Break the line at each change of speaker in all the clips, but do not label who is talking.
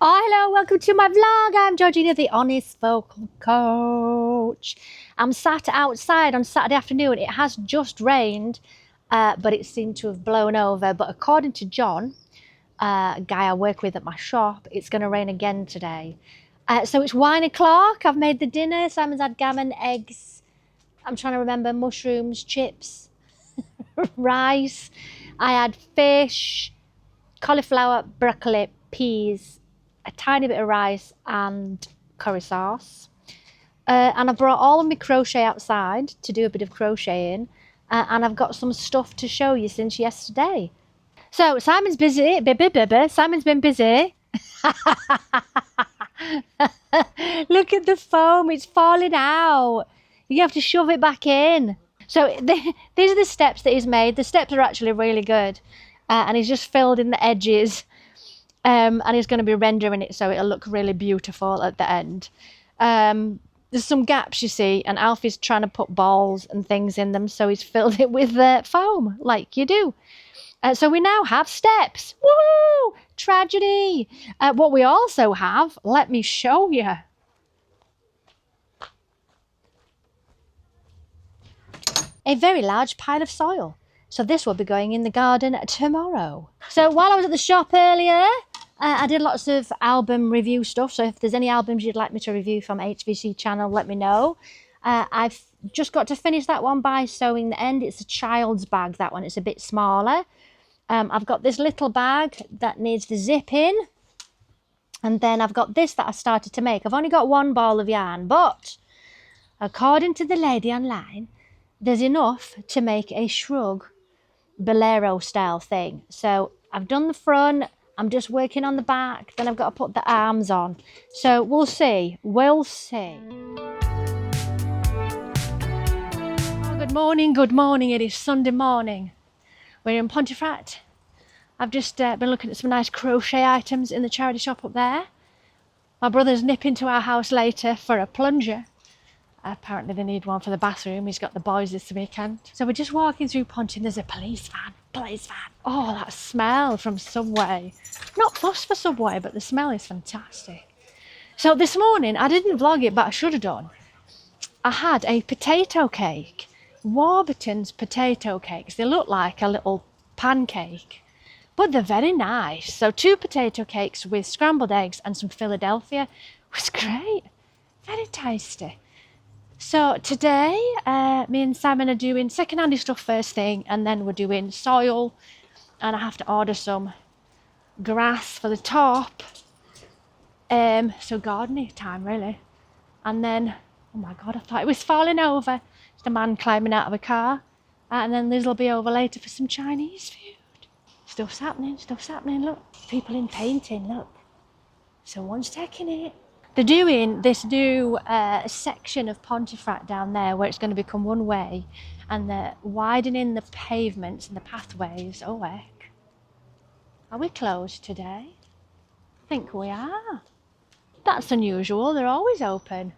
Oh, hello, welcome to my vlog. I'm Georgina, the honest vocal coach. I'm sat outside on Saturday afternoon. It has just rained, but it seemed to have blown over. But according to John, a guy I work with at my shop, it's going to rain again today. So it's wine o'clock. I've made the dinner. Simon's had gammon, eggs. I'm trying to remember, mushrooms, chips, rice. I had fish, cauliflower, broccoli, peas, a tiny bit of rice and curry sauce. And I brought all of my crochet outside to do a bit of crocheting. And I've got some stuff to show you since yesterday. So Simon's busy. Simon's been busy. Look at the foam. It's falling out. You have to shove it back in. So these are the steps that he's made. The steps are actually really good. And he's just filled in the edges. And he's going to be rendering it so it'll look really beautiful at the end. There's some gaps, you see, and Alfie's trying to put balls and things in them, so he's filled it with foam, like you do. So we now have steps. Woo! Tragedy! What we also have, let me show you. A very large pile of soil. So this will be going in the garden tomorrow. So while I was at the shop earlier, I did lots of album review stuff. So if there's any albums you'd like me to review from HVC channel, let me know. I've just got to finish that one by sewing the end. It's a child's bag, that one. It's a bit smaller. I've got this little bag that needs the zip in. And then I've got this that I started to make. I've only got one ball of yarn, but according to the lady online, there's enough to make a shrug bolero style thing. So I've done the front, I'm just working on the back, then I've got to put the arms on. So we'll see. Oh, good morning. It is Sunday morning. We're in Pontefract. I've just been looking at some nice crochet items in the charity shop up there. My brother's nipping to our house later for a plunger. Apparently they need one for the bathroom. He's got the boys this weekend. So we're just walking through Ponty and there's a police van. Oh, that smell from Subway. Not fussed for Subway, but the smell is fantastic. So this morning, I didn't vlog it, but I should have done. I had a potato cake. Warburton's potato cakes. They look like a little pancake, but they're very nice. So 2 potato cakes with scrambled eggs and some Philadelphia. It was great. Very tasty. So today, me and Simon are doing second-handy stuff first thing, and then we're doing soil, and I have to order some grass for the top. So gardening time, really. And then, oh my God, I thought it was falling over. It's a man climbing out of a car. And then Liz will be over later for some Chinese food. Stuff's happening, look. People in painting, look. Someone's taking it. They're doing this new section of Pontefract down there where it's going to become one way, and they're widening the pavements and the pathways. Oh heck. Are we closed today? I think we are. That's unusual, they're always open.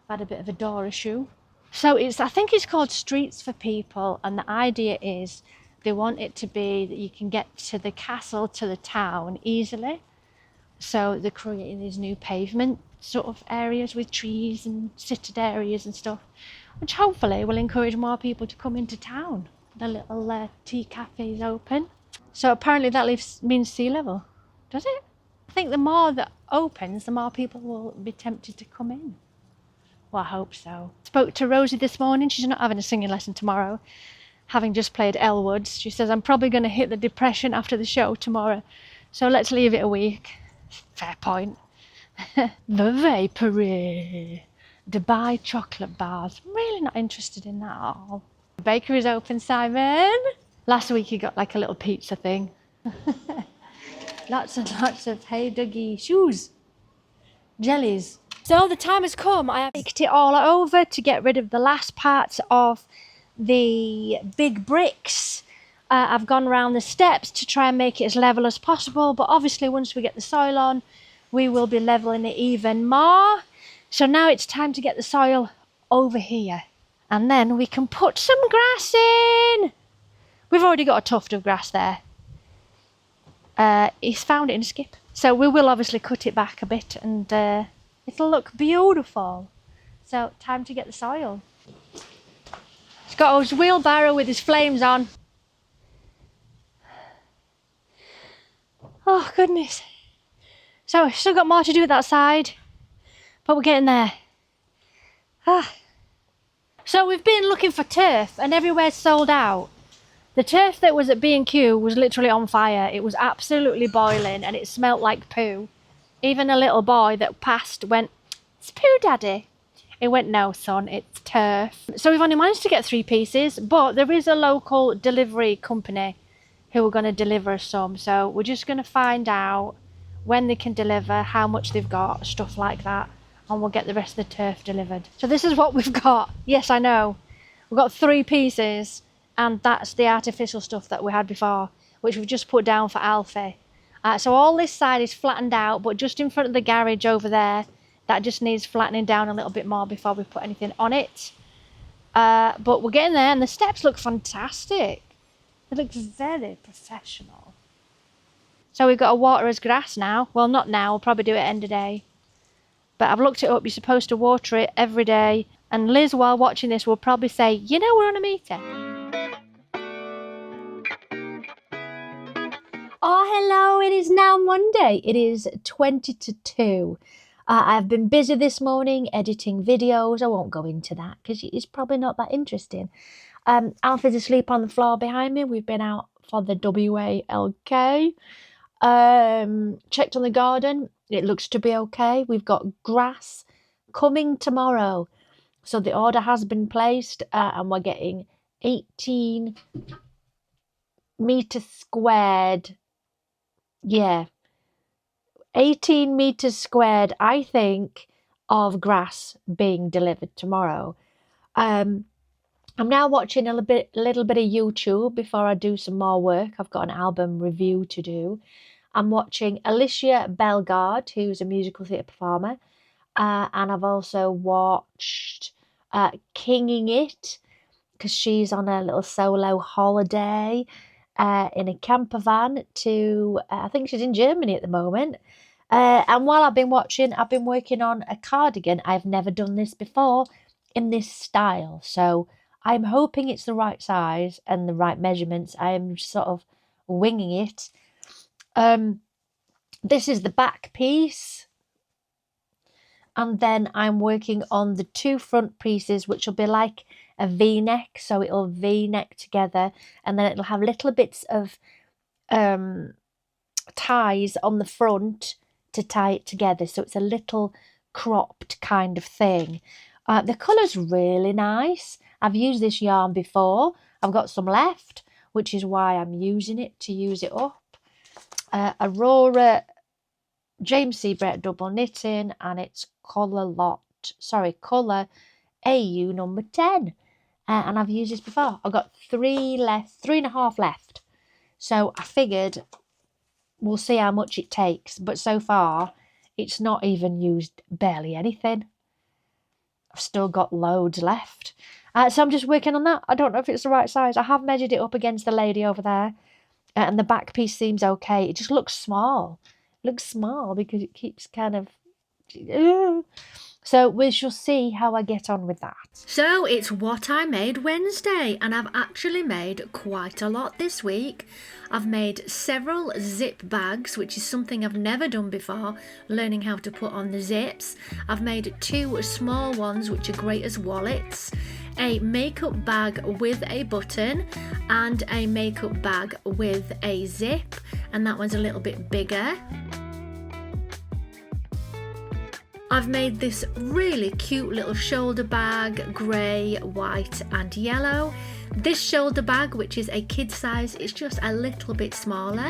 I've had a bit of a door issue. So I think it's called Streets for People, and the idea is they want it to be that you can get to the castle, to the town easily. So they're creating these new pavement sort of areas with trees and seated areas and stuff, which hopefully will encourage more people to come into town. The little tea cafe is open. So apparently that means sea level, does it? I think the more that opens, the more people will be tempted to come in. Well, I hope so. Spoke to Rosie this morning. She's not having a singing lesson tomorrow, having just played Elwoods. She says, I'm probably going to hit the depression after the show tomorrow, so let's leave it a week. Fair point. The Vapory Dubai chocolate bars. I'm really not interested in that at all. The bakery is open, Simon. Last week you got like a little pizza thing. Lots and lots of Hey Dougie shoes. Jellies. So the time has come. I have baked it all over to get rid of the last parts of the big bricks. I've gone around the steps to try and make it as level as possible, but obviously once we get the soil on, we will be leveling it even more. So now it's time to get the soil over here, and then we can put some grass in. We've already got a tuft of grass there. He's found it in a skip. So we will obviously cut it back a bit and it'll look beautiful. So time to get the soil. He's got his wheelbarrow with his flames on. Oh goodness. So we've still got more to do with that side, but we're getting there. So we've been looking for turf and everywhere's sold out. The turf that was at B&Q was literally on fire. It was absolutely boiling and it smelt like poo. Even a little boy that passed went, "It's poo, Daddy." It went, "No, son, it's turf." So we've only managed to get 3 pieces, but there is a local delivery company who are going to deliver us some. So we're just going to find out when they can deliver, how much they've got, stuff like that. And we'll get the rest of the turf delivered. So this is what we've got. Yes, I know. We've got 3 pieces. And that's the artificial stuff that we had before, which we've just put down for Alfie. So all this side is flattened out, but just in front of the garage over there, that just needs flattening down a little bit more before we put anything on it. But we're getting there, and the steps look fantastic. It looks very professional. So we've got to water as grass now. Well, not now, we'll probably do it end of day. But I've looked it up, you're supposed to water it every day. And Liz, while watching this, will probably say, "You know, we're on a meter." Oh, hello, it is now Monday. It is 20 to 2. I've been busy this morning editing videos. I won't go into that because it's probably not that interesting. Alfie's asleep on the floor behind me. We've been out for the WALK. Checked on the garden. It looks to be okay. We've got grass coming tomorrow. So the order has been placed and we're getting 18 meters squared. Yeah, 18 meters squared, I think, of grass being delivered tomorrow. I'm now watching a little bit of YouTube before I do some more work. I've got an album review to do. I'm watching Alicia Bellegarde, who's a musical theatre performer. And I've also watched Kinging It, because she's on a little solo holiday in a camper van to, I think she's in Germany at the moment. And while I've been watching, I've been working on a cardigan. I've never done this before in this style. So I'm hoping it's the right size and the right measurements. I'm sort of winging it. This is the back piece. And then I'm working on the 2 front pieces, which will be like a V-neck. So it'll V-neck together. And then it'll have little bits of ties on the front to tie it together. So it's a little cropped kind of thing. The colour's really nice. I've used this yarn before. I've got some left, which is why I'm using it to use it up. Aurora James Seabright double knitting, and it's colour AU number 10. And I've used this before. I've got 3.5 left. So I figured we'll see how much it takes. But so far, it's not even used barely anything. I've still got loads left. So I'm just working on that. I don't know if it's the right size. I have measured it up against the lady over there. And the back piece seems okay. It just looks small. It looks small because it keeps kind of... So we shall see how I get on with that. So it's what I made Wednesday, and I've actually made quite a lot this week. I've made several zip bags, which is something I've never done before, learning how to put on the zips. I've made 2 small ones, which are great as wallets, a makeup bag with a button, and a makeup bag with a zip, and that one's a little bit bigger. I've made this really cute little shoulder bag, grey, white and yellow. This shoulder bag, which is a kid size, is just a little bit smaller.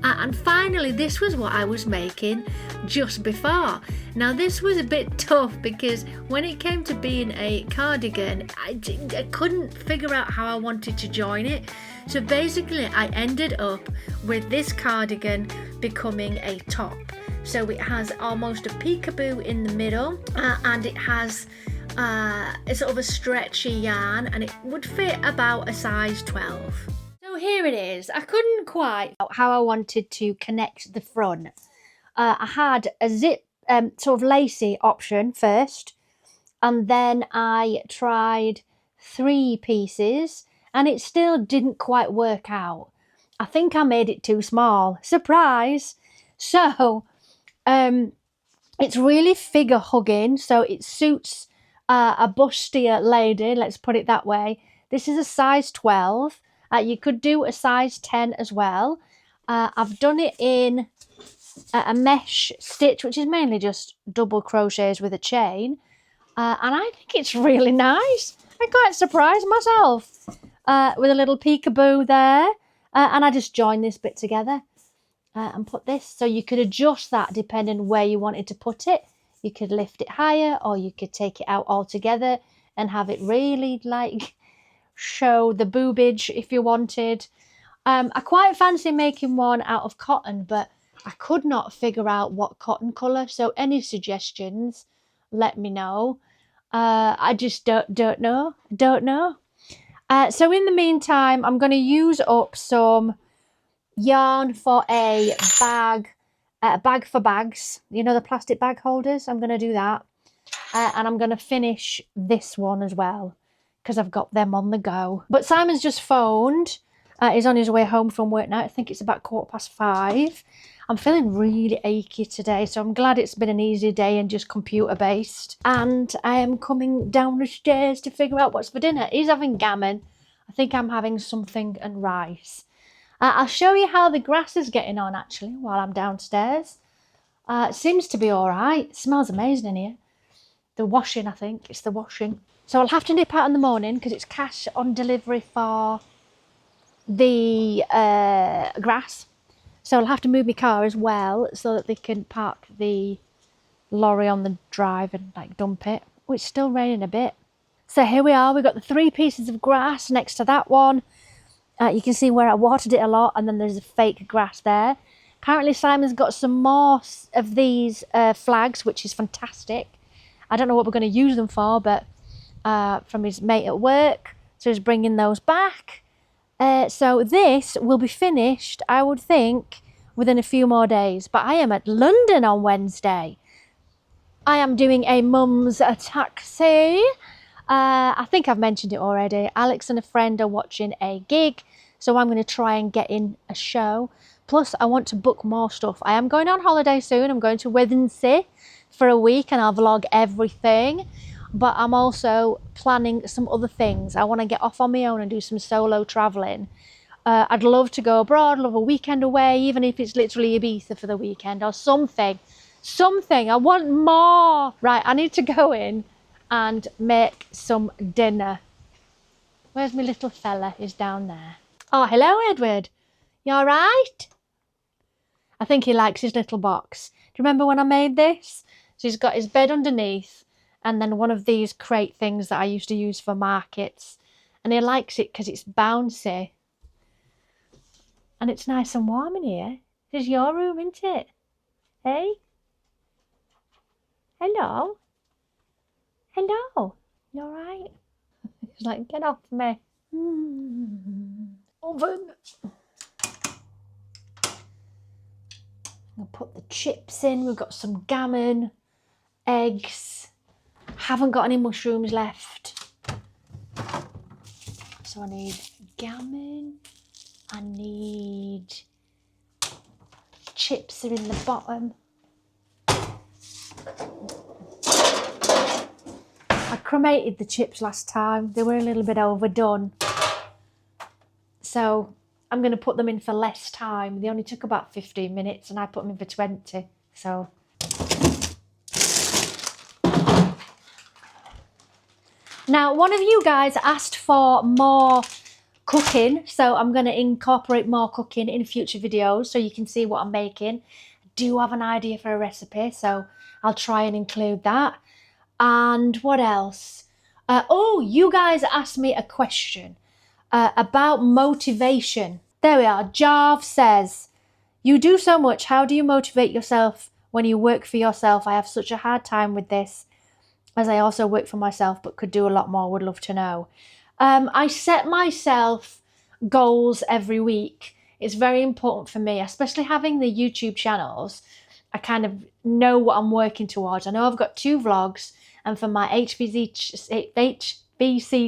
And finally, this was what I was making just before. Now this was a bit tough because when it came to being a cardigan, I couldn't figure out how I wanted to join it. So basically I ended up with this cardigan becoming a top. So it has almost a peekaboo in the middle, and it has a sort of a stretchy yarn, and it would fit about a size 12. So here it is. I couldn't quite how I wanted to connect the front. I had a zip sort of lacy option first, and then I tried 3 pieces and it still didn't quite work out. I think I made it too small. Surprise! So it's really figure hugging, so it suits a bustier lady, let's put it that way. This is a size 12. You could do a size 10 as well. I've done it in a mesh stitch, which is mainly just double crochets with a chain. And I think it's really nice. I'm quite surprised myself with a little peekaboo there. And I just joined this bit together and put this. So you could adjust that depending where you wanted to put it. You could lift it higher, or you could take it out altogether and have it really like show the boobage if you wanted. I quite fancy making one out of cotton, but I could not figure out what cotton colour. So any suggestions, let me know. I just don't know. So in the meantime, I'm going to use up some yarn for a bag for bags. You know, the plastic bag holders? I'm going to do that. And I'm going to finish this one as well, because I've got them on the go. But Simon's just phoned. He's on his way home from work now. I think it's about 5:15. I'm feeling really achy today, so I'm glad it's been an easy day and just computer based. And I am coming down the stairs to figure out what's for dinner. He's having gammon. I think I'm having something and rice. I'll show you how the grass is getting on actually while I'm downstairs. It seems to be all right. It smells amazing in here. The washing, I think. It's the washing. So I'll have to nip out in the morning because it's cash on delivery for the grass. So I'll have to move my car as well so that they can park the lorry on the drive and like dump it. Oh, it's still raining a bit. So here we are. We've got the 3 pieces of grass next to that one. You can see where I watered it a lot, and then there's a fake grass there. Apparently Simon's got some more of these flags, which is fantastic. I don't know what we're going to use them for, but from his mate at work. So he's bringing those back. So this will be finished, I would think, within a few more days. But I am at London on Wednesday. I am doing a mum's taxi. I think I've mentioned it already. Alex and a friend are watching a gig, so I'm going to try and get in a show. Plus, I want to book more stuff. I am going on holiday soon. I'm going to Wednesday for a week, and I'll vlog everything. But I'm also planning some other things. I want to get off on my own and do some solo travelling. I'd love to go abroad, love a weekend away, even if it's literally Ibiza for the weekend or something. Something. I want more. Right, I need to go in and make some dinner. Where's my little fella? He's down there. Oh, hello, Edward. You all right? I think he likes his little box. Do you remember when I made this? So he's got his bed underneath and then one of these crate things that I used to use for markets. And he likes it because it's bouncy. And it's nice and warm in here. This is your room, isn't it? Hey? Hello? Hello? You all right? He's like, get off me. Oven. I'll put the chips in. We've got some gammon, eggs. Haven't got any mushrooms left. So I need gammon. I need chips are in the bottom. I cremated the chips last time. They were a little bit overdone. So I'm going to put them in for less time. They only took about 15 minutes and I put them in for 20. So now one of you guys asked for more cooking, so I'm going to incorporate more cooking in future videos so you can see what I'm making. I do have an idea for a recipe, so I'll try and include that. And what else? Oh, you guys asked me a question about motivation. There we are. Jarv says, you do so much. How do you motivate yourself when you work for yourself? I have such a hard time with this, as I also work for myself, but could do a lot more. Would love to know. I set myself goals every week. It's very important for me, especially having the YouTube channels. I kind of know what I'm working towards. I know I've got 2 vlogs, and for my HVC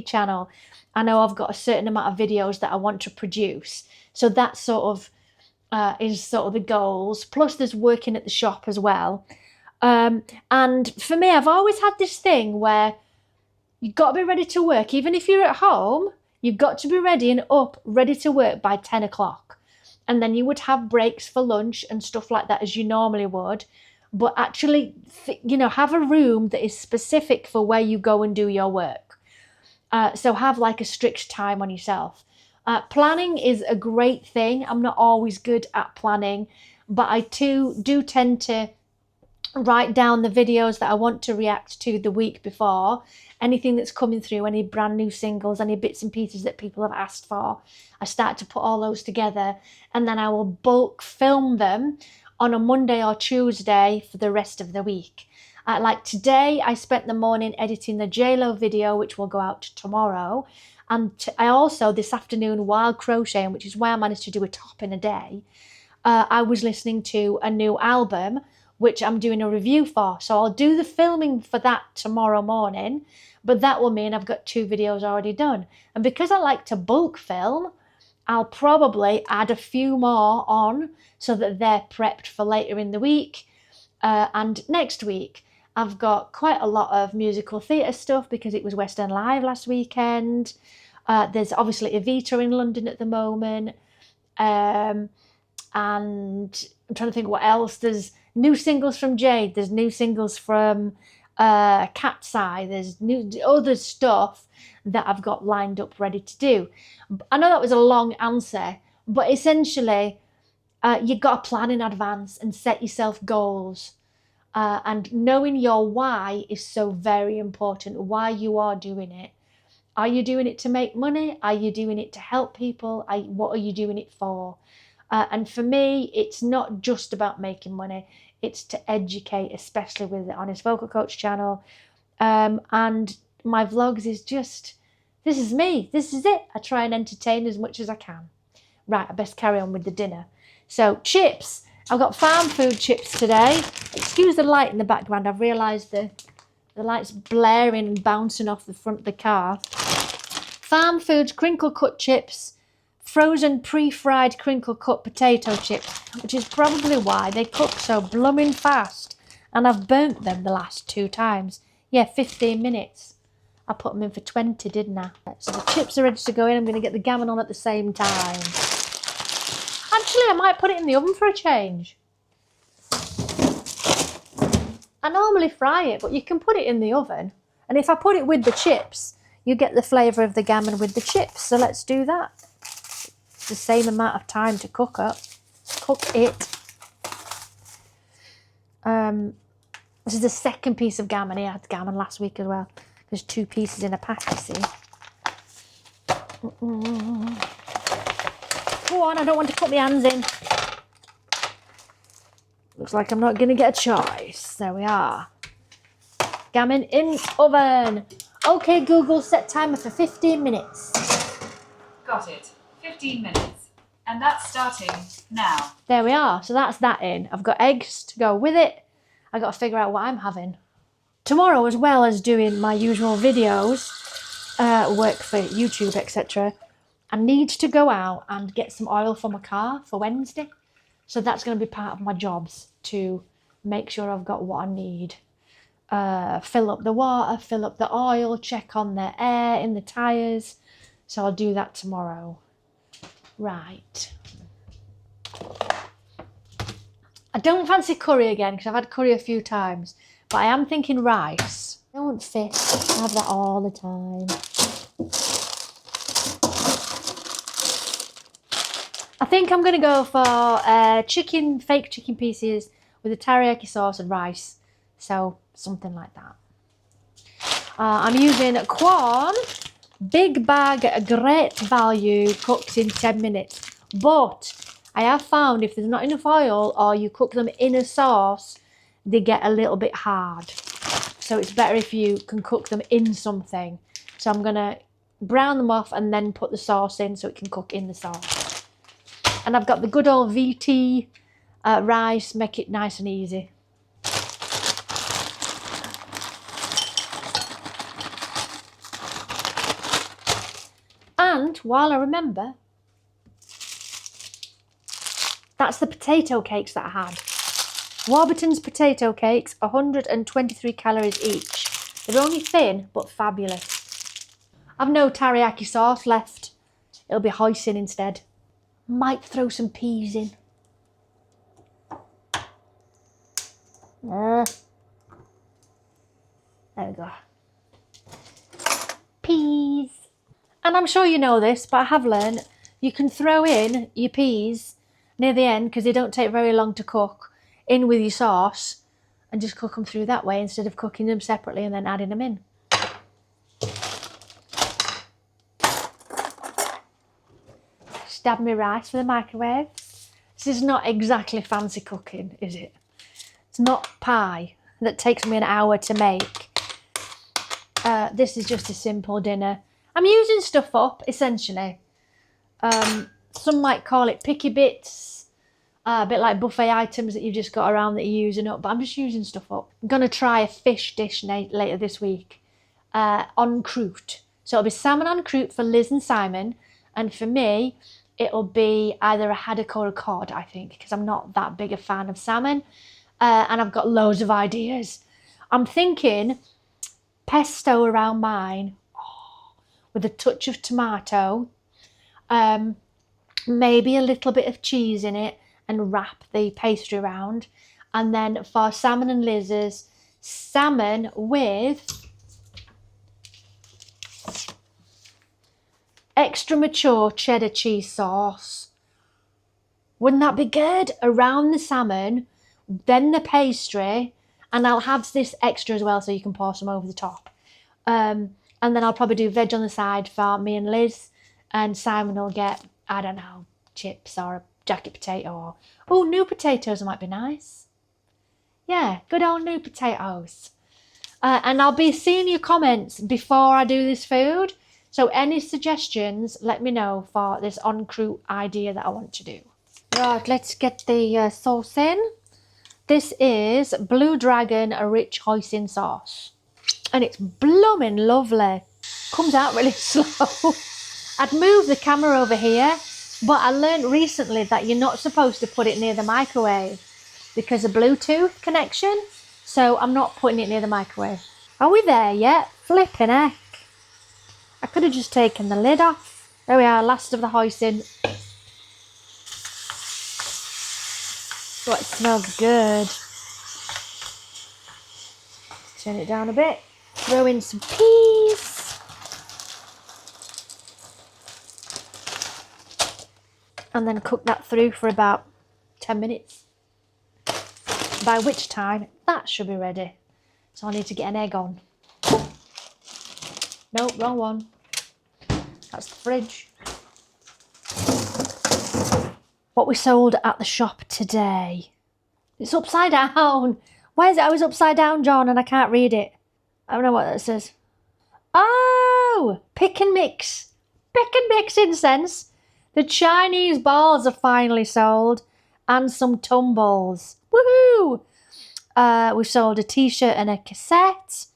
channel, I know I've got a certain amount of videos that I want to produce. So that sort of is sort of the goals. Plus there's working at the shop as well. And for me, I've always had this thing where you've got to be ready to work. Even if you're at home, you've got to be ready and up, ready to work by 10 o'clock. And then you would have breaks for lunch and stuff like that as you normally would. But actually, have a room that is specific for where you go and do your work. So have like a strict time on yourself. Planning is a great thing. I'm not always good at planning, but I too do tend to write down the videos that I want to react to the week before. Anything that's coming through, any brand new singles, any bits and pieces that people have asked for, I start to put all those together, and then I will bulk film them on a Monday or Tuesday for the rest of the week. Like today, I spent the morning editing the JLo video, which will go out tomorrow. And I also, this afternoon, while crocheting, which is why I managed to do a top in a day, I was listening to a new album, which I'm doing a review for. So I'll do the filming for that tomorrow morning, but that will mean I've got 2 videos already done. And because I like to bulk film, I'll probably add a few more on so that they're prepped for later in the week. And next week, I've got quite a lot of musical theatre stuff because it was West End Live last weekend. There's obviously Evita in London at the moment. And I'm trying to think what else. There's new singles from Jade. There's new singles from Cat's Eye. There's new other stuff that I've got lined up ready to do. I know that was a long answer, but essentially you've got to plan in advance and set yourself goals. And knowing your why is so very important, why you are doing it. Are you doing it to make money? Are you doing it to help people? What are you doing it for? And for me, it's not just about making money. It's to educate, especially with the Honest Vocal Coach channel. And my vlogs is just, this is me. This is it. I try and entertain as much as I can. Right, I best carry on with the dinner. So chips. I've got farm food chips today. Excuse the light in the background. I've realised the light's blaring and bouncing off the front of the car. Farm Foods crinkle cut chips, frozen pre-fried crinkle cut potato chips, which is probably why they cook so blooming fast. And I've burnt them the last 2 times. Yeah, 15 minutes. I put them in for 20, didn't I? So the chips are ready to go in. I'm going to get the gammon on at the same time. Actually, I might put it in the oven for a change. I normally fry it, but you can put it in the oven. And if I put it with the chips, you get the flavour of the gammon with the chips. So let's do that. It's the same amount of time to cook it. This is the second piece of gammon. I had gammon last week as well. There's 2 pieces in a pack, you see. Go on, I don't want to put my hands in. Looks like I'm not going to get a choice. There we are. Gammon in oven. Okay, Google, set timer for 15 minutes.
Got it. 15 minutes. And that's starting now.
There we are. So that's that in. I've got eggs to go with it. I've got to figure out what I'm having. Tomorrow, as well as doing my usual videos, work for YouTube, etc., I need to go out and get some oil for my car for Wednesday. So that's going to be part of my jobs, to make sure I've got what I need. Fill up the water, fill up the oil, check on the air in the tyres. So I'll do that tomorrow. Right. I don't fancy curry again because I've had curry a few times. But I am thinking rice. I don't fit. I have that all the time. I think I'm going to go for chicken, fake chicken pieces with a teriyaki sauce and rice. So something like that. I'm using Quorn big bag, great value, cooked in 10 minutes. But I have found if there's not enough oil or you cook them in a sauce, they get a little bit hard. So it's better if you can cook them in something. So I'm going to brown them off and then put the sauce in so it can cook in the sauce. And I've got the good old VT rice, make it nice and easy. And while I remember, that's the potato cakes that I had. Warburton's potato cakes, 123 calories each. They're only thin, but fabulous. I've no teriyaki sauce left. It'll be hoisin instead. Might throw some peas in. There we go. Peas. And I'm sure you know this, but I have learned you can throw in your peas near the end, because they don't take very long to cook, in with your sauce, and just cook them through that way instead of cooking them separately and then adding them in. Stab me rice for the microwave. This is not exactly fancy cooking, is it? It's not pie that takes me an hour to make. This is just a simple dinner. I'm using stuff up, essentially. Some might call it picky bits, a bit like buffet items that you've just got around that you're using up, but I'm just using stuff up. I'm going to try a fish dish later this week, en croûte. So it'll be salmon en croûte for Liz and Simon, and for me, it'll be either a haddock or a cod, I think, because I'm not that big a fan of salmon, and I've got loads of ideas. I'm thinking pesto around mine, with a touch of tomato, maybe a little bit of cheese in it, and wrap the pastry around. And then for Salmon and Liz's, salmon with extra mature cheddar cheese sauce. Wouldn't that be good? Around the salmon, then the pastry, and I'll have this extra as well so you can pour some over the top. And then I'll probably do veg on the side for me and Liz, and Simon will get, I don't know, chips or a jacket potato, or, oh, new potatoes might be nice. Yeah, good old new potatoes. And I'll be seeing your comments before I do this food. So any suggestions, let me know for this en croûte idea that I want to do. Right, let's get the sauce in. This is Blue Dragon, a rich hoisin sauce. And it's blooming lovely. Comes out really slow. I'd move the camera over here, but I learned recently that you're not supposed to put it near the microwave because of Bluetooth connection. So I'm not putting it near the microwave. Are we there yet? Flipping heck. I could have just taken the lid off. There we are, last of the hoisin. Oh, it smells good. Turn it down a bit. Throw in some peas. And then cook that through for about 10 minutes. By which time that should be ready. So I need to get an egg on. Nope, wrong one. That's the fridge. What we sold at the shop today. It's upside down. Why is it always upside down, John, and I can't read it? I don't know what that says. Oh! Pick and mix. Pick and mix incense. The Chinese balls are finally sold. And some tumbles. Woohoo! We sold a t-shirt and a cassette.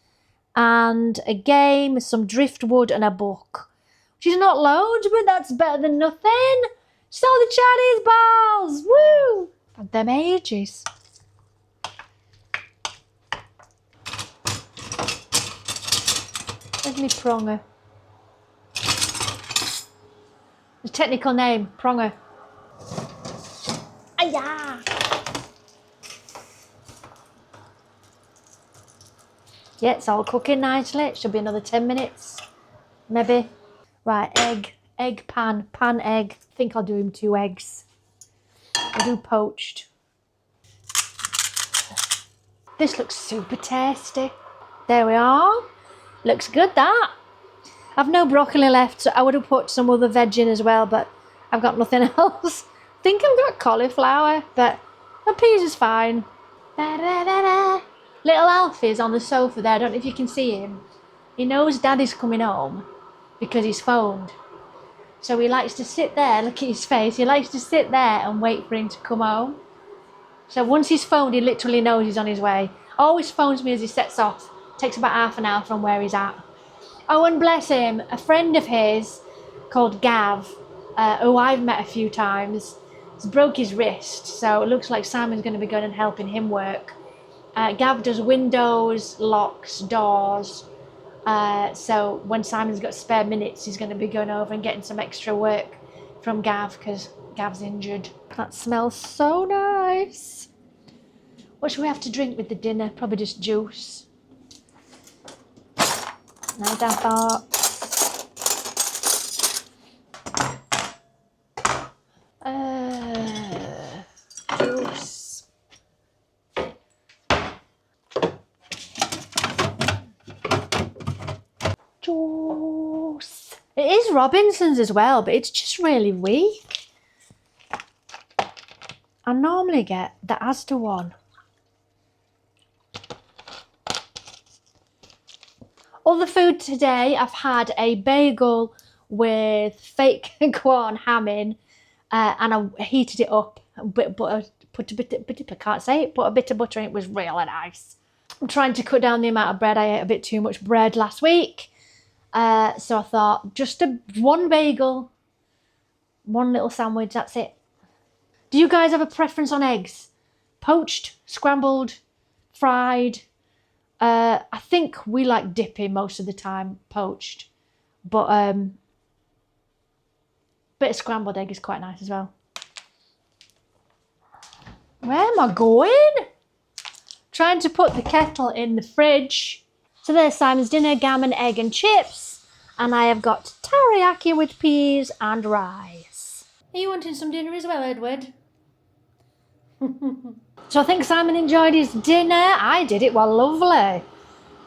And a game, some driftwood and a book. Which is not loads, but that's better than nothing. Sold the Chinese balls. Woo! Had them ages. Where's my pronger? The technical name, pronger. Ayah! Yeah, it's all cooking nicely. It should be another 10 minutes, maybe. Right, egg pan egg. I think I'll do him 2 eggs. I'll do poached. This looks super tasty. There we are. Looks good, that. I've no broccoli left, so I would have put some other veg in as well, but I've got nothing else. I think I've got cauliflower, but the peas is fine. Da, da, da, da. Little Alfie's on the sofa there. I don't know if you can see him. He knows Daddy's coming home because he's phoned. So he likes to sit there, look at his face. He likes to sit there and wait for him to come home. So once he's phoned, he literally knows he's on his way. Always phones me as he sets off. Takes about half an hour from where he's at. Oh, and bless him, a friend of his called Gav, who I've met a few times, has broke his wrist. So it looks like Simon's going to be going and helping him work. Gav does windows, locks, doors. So when Simon's got spare minutes, he's going to be going over and getting some extra work from Gav because Gav's injured. That smells so nice. What should we have to drink with the dinner? Probably just juice. Nice I thought. Juice. Juice. It is Robinson's as well, but it's just really weak. I normally get the Asda one. Other food today, I've had a bagel with fake corn ham in, and I heated it up, put a bit of butter in. It was really nice. I'm trying to cut down the amount of bread. I ate a bit too much bread last week, so I thought just one bagel, one little sandwich, that's it. Do you guys have a preference on eggs? Poached, scrambled, fried? I think we like dipping most of the time, poached, but bit of scrambled egg is quite nice as well. Where am I going? Trying to put the kettle in the fridge. So there's Simon's dinner, gammon, egg and chips, and I have got teriyaki with peas and rice. Are you wanting some dinner as well, Edward? So I think Simon enjoyed his dinner. I did, it was lovely.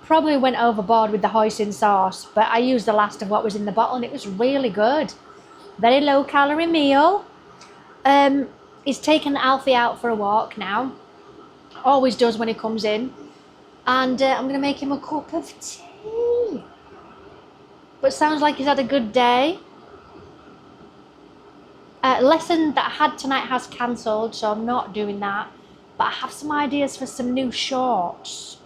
Probably went overboard with the hoisin sauce, but I used the last of what was in the bottle and it was really good. Very low calorie meal. He's taken Alfie out for a walk now. Always does when he comes in. And I'm going to make him a cup of tea. But sounds like he's had a good day. Lesson that I had tonight has cancelled, so I'm not doing that. But I have some ideas for some new shorts.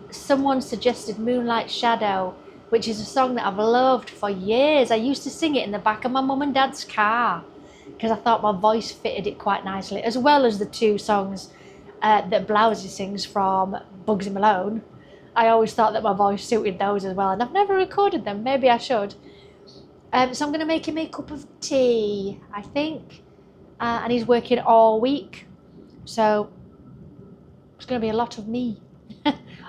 Someone suggested Moonlight Shadow, which is a song that I've loved for years. I used to sing it in the back of my mum and dad's car because I thought my voice fitted it quite nicely, as well as the two songs that Blousy sings from Bugsy Malone. I always thought that my voice suited those as well, and I've never recorded them. Maybe I should. So I'm going to make him a cup of tea, I think. And he's working all week. So it's going to be a lot of me.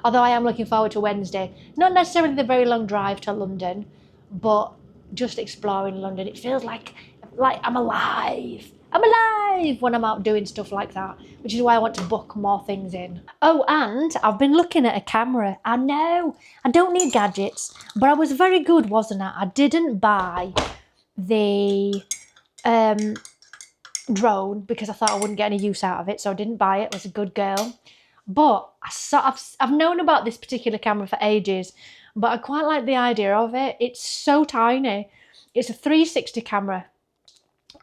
Although I am looking forward to Wednesday. Not necessarily the very long drive to London, but just exploring London. It feels like I'm alive. I'm alive when I'm out doing stuff like that, which is why I want to book more things in. Oh, and I've been looking at a camera. I know, I don't need gadgets, but I was very good, wasn't I? I didn't buy the drone because I thought I wouldn't get any use out of it, so I didn't buy it. I was a good girl. But I've known about this particular camera for ages, but I quite like the idea of it. It's so tiny. It's a 360 camera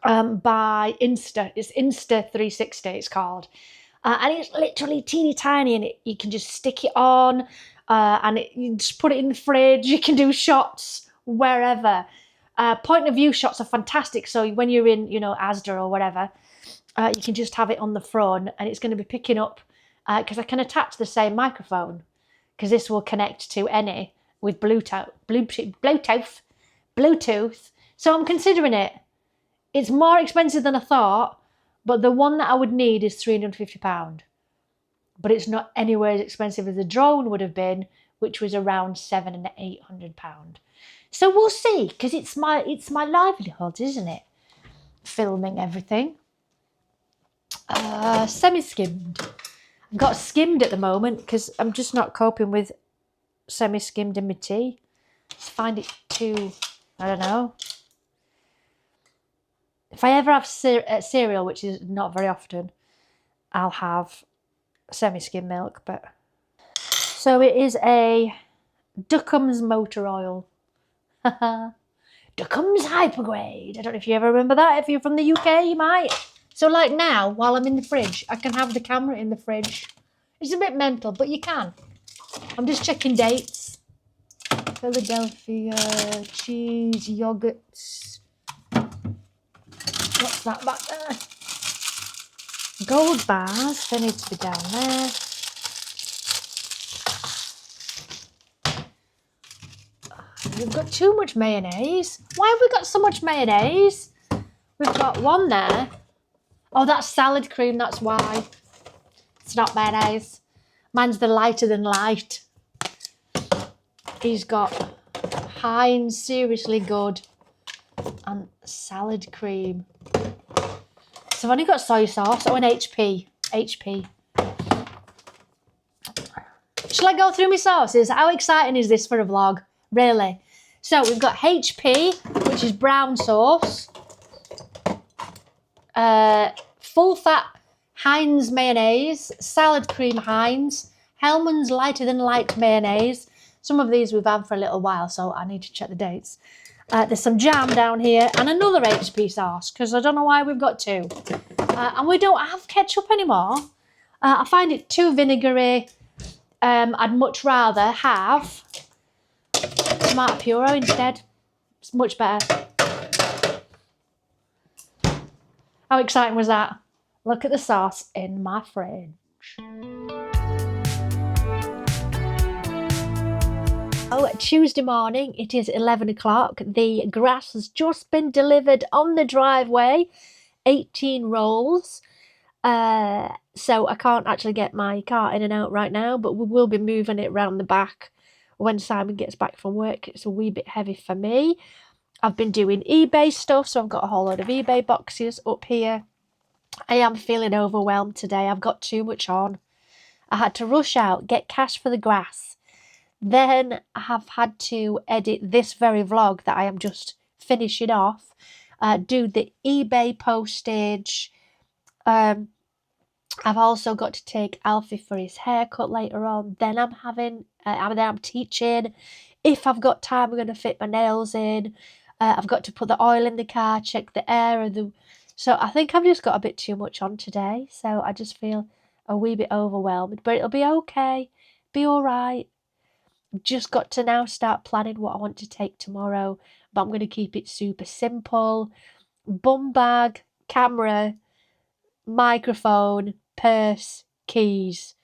by Insta. It's Insta 360 it's called. And it's literally teeny tiny, and you can just stick it on and you just put it in the fridge. You can do shots wherever. Point of view shots are fantastic. So when you're in, Asda or whatever, you can just have it on the front and it's going to be picking up because I can attach the same microphone because this will connect to any with Bluetooth. So I'm considering it. It's more expensive than I thought, but the one that I would need is £350. But it's not anywhere as expensive as the drone would have been, which was around £700 and £800. So we'll see, because it's my livelihood, isn't it? Filming everything. Semi-skimmed. I've got skimmed at the moment because I'm just not coping with semi-skimmed in my tea. I just find it too, I don't know. If I ever have cereal, which is not very often, I'll have semi-skim milk. But so it is a Duckham's motor oil. Duckham's Hypergrade. I don't know if you ever remember that. If you're from the UK, you might. So like now, while I'm in the fridge, I can have the camera in the fridge. It's a bit mental, but you can. I'm just checking dates. Philadelphia, cheese, yogurts. What's that back there? Gold bars, they need to be down there. We've got too much mayonnaise. Why have we got so much mayonnaise? We've got one there. Oh, that's salad cream, that's why. It's not mayonnaise. Mine's the lighter than light. He's got Heinz, seriously good, and salad cream. So I've only got soy sauce. Oh, and HP. HP. Shall I go through my sauces? How exciting is this for a vlog? Really? So we've got HP, which is brown sauce. Full fat Heinz mayonnaise. Salad cream Heinz. Hellmann's lighter than light mayonnaise. Some of these we've had for a little while, so I need to check the dates. There's some jam down here and another HP sauce, because I don't know why we've got two. And we don't have ketchup anymore. I find it too vinegary. I'd much rather have tomato puree instead. It's much better. How exciting was that? Look at the sauce in my fridge. Oh, Tuesday morning, it is 11 o'clock. The grass has just been delivered on the driveway. 18 rolls. So I can't actually get my car in and out right now, but we will be moving it round the back when Simon gets back from work. It's a wee bit heavy for me. I've been doing eBay stuff, so I've got a whole load of eBay boxes up here. I am feeling overwhelmed today. I've got too much on. I had to rush out, get cash for the grass. Then I have had to edit this very vlog that I am just finishing off. Do the eBay postage. I've also got to take Alfie for his haircut later on. Then I'm teaching. If I've got time, I'm going to fit my nails in. I've got to put the oil in the car, check the air. So I think I've just got a bit too much on today. So I just feel a wee bit overwhelmed. But it'll be okay. Be all right. Just got to now start planning what I want to take tomorrow. But I'm going to keep it super simple. Bum bag, camera, microphone, purse, keys,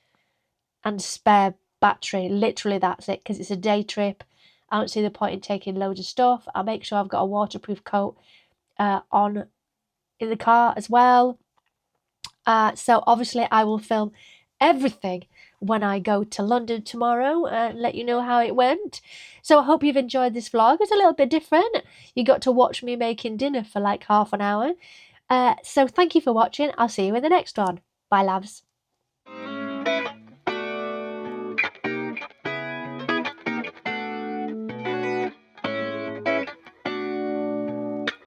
and spare battery. Literally that's it, because it's a day trip. I don't see the point in taking loads of stuff. I'll make sure I've got a waterproof coat on in the car as well. So obviously I will film everything when I go to London tomorrow and let you know how it went. So I hope you've enjoyed this vlog. It's a little bit different. You got to watch me making dinner for like half an hour. So thank you for watching. I'll see you in the next one. Bye, loves.